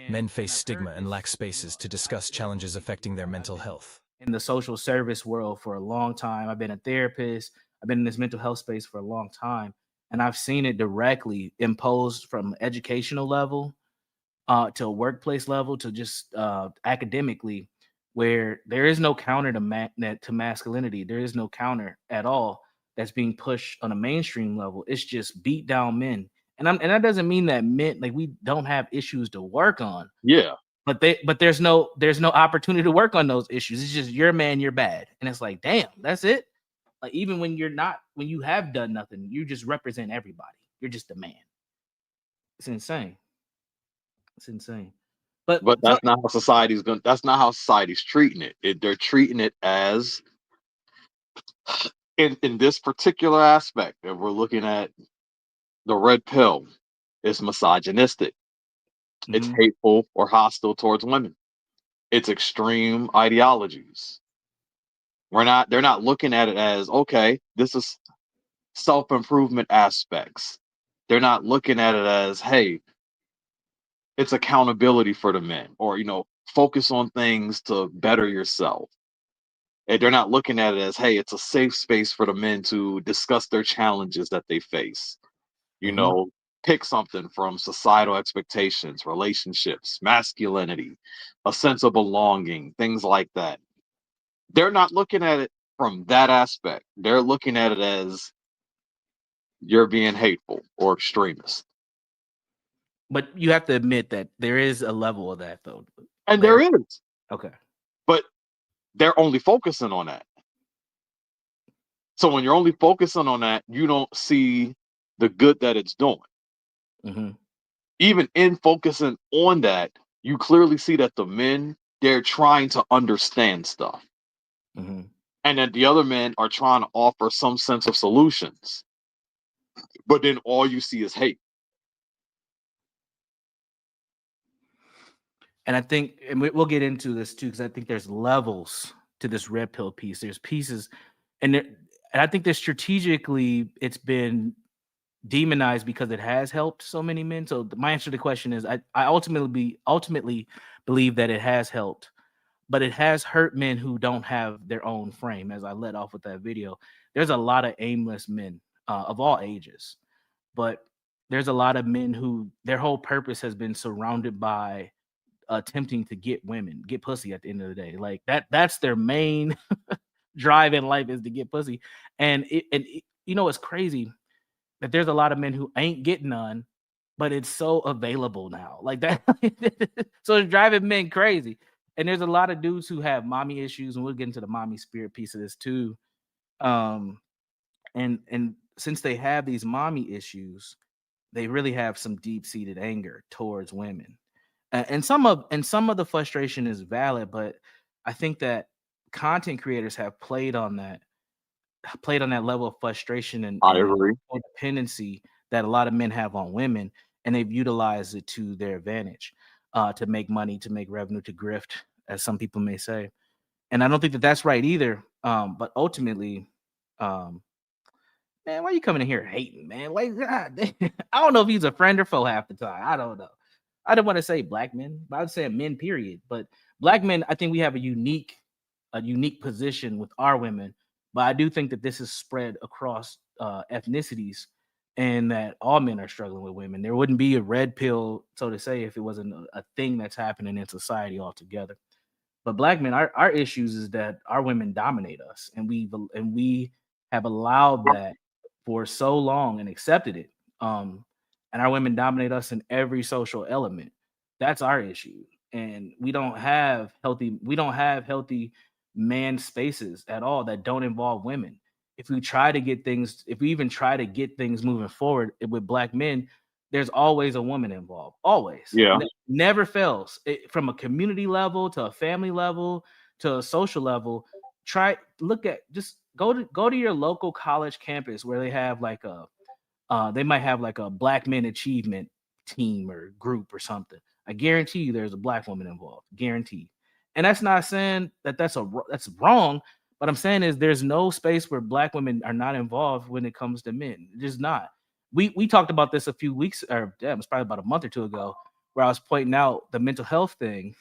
Men face stigma and lack spaces to discuss challenges affecting their mental health. In the social service world for a long time. I've been a therapist. I've been in this mental health space for a long time, and I've seen it directly imposed from educational level to a workplace level to just academically, where there is no counter to to masculinity. There is no counter at all that's being pushed on a mainstream level. It's just beat down men, and that doesn't mean that men like we don't have issues to work on, Yeah. but there's no opportunity to work on those issues. It's just you're a man, you're bad, and it's like damn, that's it. Like even when you have done nothing, you just represent everybody. You're just a man. It's insane. It's insane. But But that's not how society's treating it. They're treating it as in this particular aspect, if we're looking at the red pill, it's misogynistic, it's mhm, hateful or hostile towards women, it's extreme ideologies. They're not looking at it as okay, this is self-improvement aspects. They're not looking at it as, hey, it's accountability for the men, or focus on things to better yourself. And they're not looking at it as, hey, it's a safe space for the men to discuss their challenges that they face. You mhm. know, pick something from societal expectations, relationships, masculinity, a sense of belonging, things like that. They're not looking at it from that aspect. They're looking at it as you're being hateful or extremist. But you have to admit that there is a level of that though. And there There. is, Okay. but they're only focusing on that. So when you're only focusing on that, you don't see the good that it's doing. Hmm. Even in focusing on that, you clearly see that the men, they're trying to understand stuff. Hmm. And that the other men are trying to offer some sense of solutions. But then all you see is hate. And I think, and we'll get into this too, because I think there's levels to this red pill piece. There's pieces, and and I think that strategically it's been demonized because it has helped so many men. So my answer to the question is, I ultimately believe that it has helped, but it has hurt men who don't have their own frame. As I let off with that video, there's a lot of aimless men of all ages, but there's a lot of men who their whole purpose has been surrounded by attempting to get women, get pussy at the end of the day. Like that's their main drive in life is to get pussy. It's crazy that there's a lot of men who ain't getting none, but it's so available now. Like that. So it's driving men crazy. And there's a lot of dudes who have mommy issues, and we'll get into the mommy spirit piece of this too. Um, and since they have these mommy issues, they really have some deep-seated anger towards women. And some of the frustration is valid, but I think that content creators have played on that level of frustration I and agree. codependency that a lot of men have on women, and they've utilized it to their advantage, to make money, to make revenue, to grift, as some people may say. And I don't think that that's right either. But ultimately, um, man, why you coming in here hating, man? Like, God, I don't know if he's a friend or foe half the time. I don't know. I don't want to say black men, but I'd say men, period. But black men, I think we have a unique position with our women. But I do think that this is spread across ethnicities, and that all men are struggling with women. There wouldn't be a red pill, so to say, if it wasn't a thing that's happening in society altogether. But black men, our issues is that our women dominate us, and we have allowed that for so long and accepted it. And our women dominate us in every social element. That's our issue. And we don't have healthy man spaces at all that don't involve women. If we even try to get things moving forward with black men, there's always a woman involved. Always. Yeah. Never fails. From a community level to a family level to a social level. Just go to your local college campus where they might have like a black men achievement team or group or something. I guarantee you there's a black woman involved. Guaranteed. And that's not saying that that's wrong, but I'm saying is there's no space where black women are not involved when it comes to men. Just not. We talked about this a few weeks, or it's probably about a month or two ago, where I was pointing out the mental health thing,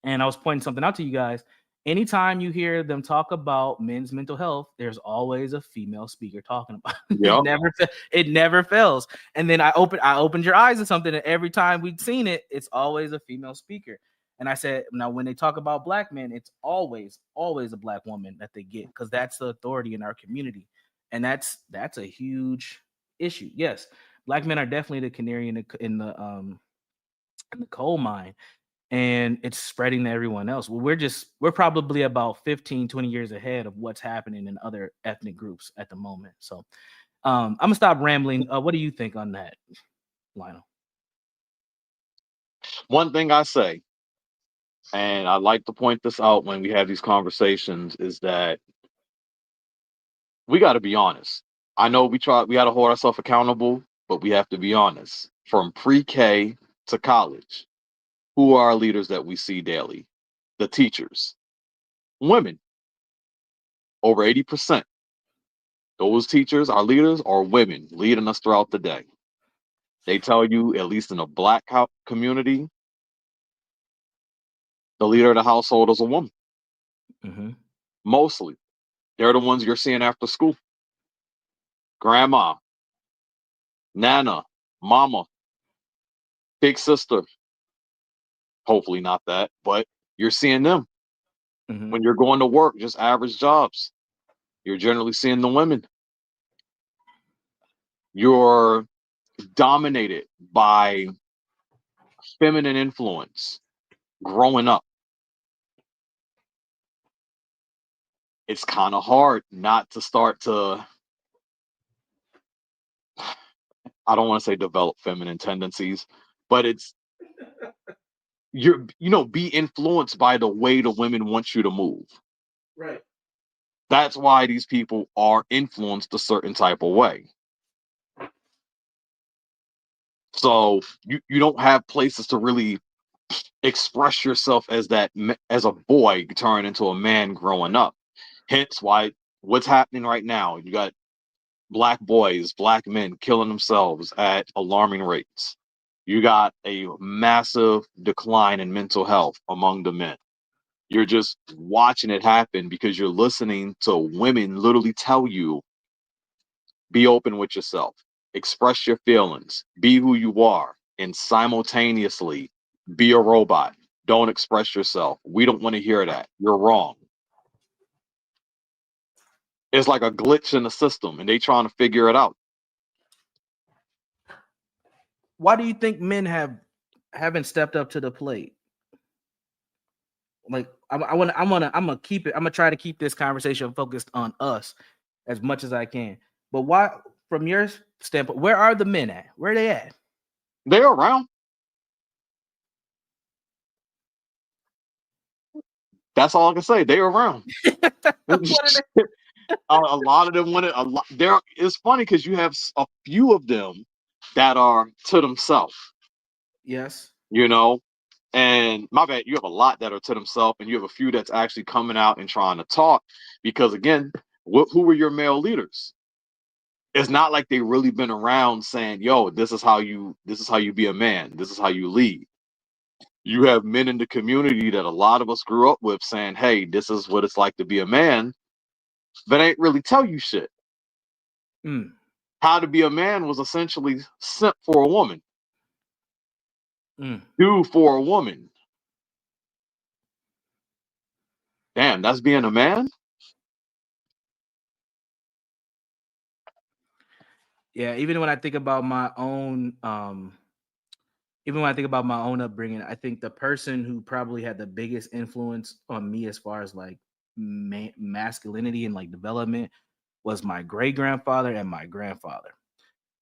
and I was pointing something out to you guys. Anytime you hear them talk about men's mental health, there's always a female speaker talking about it. Yep. It never fails. And then I opened your eyes to something, and every time we've seen it, it's always a female speaker. And I said, now when they talk about black men, it's always a black woman that they get, because that's the authority in our community, and that's a huge issue. Yes, black men are definitely the canary in the coal mine, and it's spreading to everyone else. Well, we're probably about 15, 20 years ahead of what's happening in other ethnic groups at the moment. So I'm gonna stop rambling. What do you think on that, Lionel? One thing I say, and I like to point this out when we have these conversations, is that we got to be honest. I know we got to hold ourselves accountable, but we have to be honest. From pre-K to college, who are our leaders that we see daily? The teachers, women, over 80%. Those teachers, our leaders, are women leading us throughout the day. They tell you, at least in a black community, the leader of the household is a woman. Mm-hmm. Mostly. They're the ones you're seeing after school. Grandma, Nana, Mama, big sister. Hopefully not that, but you're seeing them. Mm-hmm. When you're going to work, just average jobs, you're generally seeing the women. You're dominated by feminine influence growing up. It's kind of hard not to start to, I don't want to say develop feminine tendencies, but it's be influenced by the way the women want you to move. Right. That's why these people are influenced a certain type of way. So you don't have places to really express yourself as a boy turn into a man growing up. Hence why what's happening right now, you got black boys, black men killing themselves at alarming rates. You got a massive decline in mental health among the men. You're just watching it happen because you're listening to women literally tell you, be open with yourself, express your feelings, be who you are, and simultaneously be a robot. Don't express yourself. We don't want to hear that. You're wrong. It's like a glitch in the system, and they trying to figure it out. Why do you think men haven't stepped up to the plate? Like I'm gonna keep it. I'm gonna try to keep this conversation focused on us as much as I can. But why, from your standpoint, where are the men at? Where are they at? They're around. That's all I can say. They're around. A lot of them want it. A lot. There. It's funny because you have a few of them that are to themselves. Yes. And my bad. You have a lot that are to themselves, and you have a few that's actually coming out and trying to talk. Because again, who were your male leaders? It's not like they really been around saying, "Yo, this is how you be a man. This is how you lead." You have men in the community that a lot of us grew up with saying, "Hey, this is what it's like to be a man," but ain't really tell you shit. Mm. How to be a man was essentially simp for a woman, Mm. do for a woman. Damn, that's being a man. Yeah, even when I think about my own even when I think about my own upbringing, I think the person who probably had the biggest influence on me as far as like masculinity and like development was my great grandfather and my grandfather.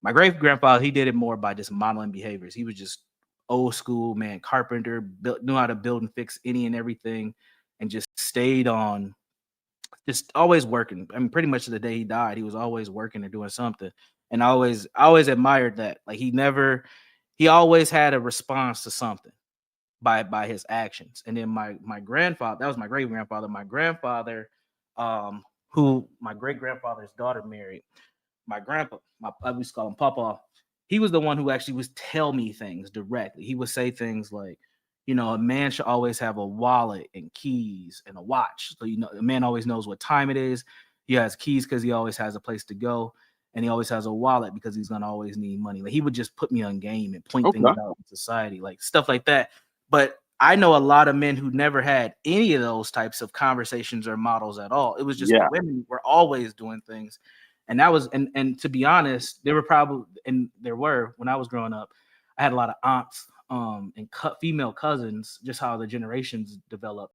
My great grandfather, he did it more by just modeling behaviors. He was just old school, man, carpenter, knew how to build and fix any and everything, and just stayed on, just always working. I mean, pretty much to the day he died, he was always working or doing something. And I always admired that. Like he always had a response to something by his actions. And then my grandfather, that was my great grandfather. My grandfather, who my great grandfather's daughter married, my grandpa, we used to call him Papa. he was the one who actually was tell me things directly. He would say things like, you know, a man should always have a wallet and keys and a watch. So, you know, a man always knows what time it is. He has keys because he always has a place to go. And he always has a wallet because he's gonna always need money. Like he would just put me on game and point things Okay. out in society, like stuff like that. But I know a lot of men who never had any of those types of conversations or models at all. It was just Yeah. women were always doing things. And that was and to be honest, there were probably and there were when I was growing up, I had a lot of aunts and female cousins, just how the generations developed.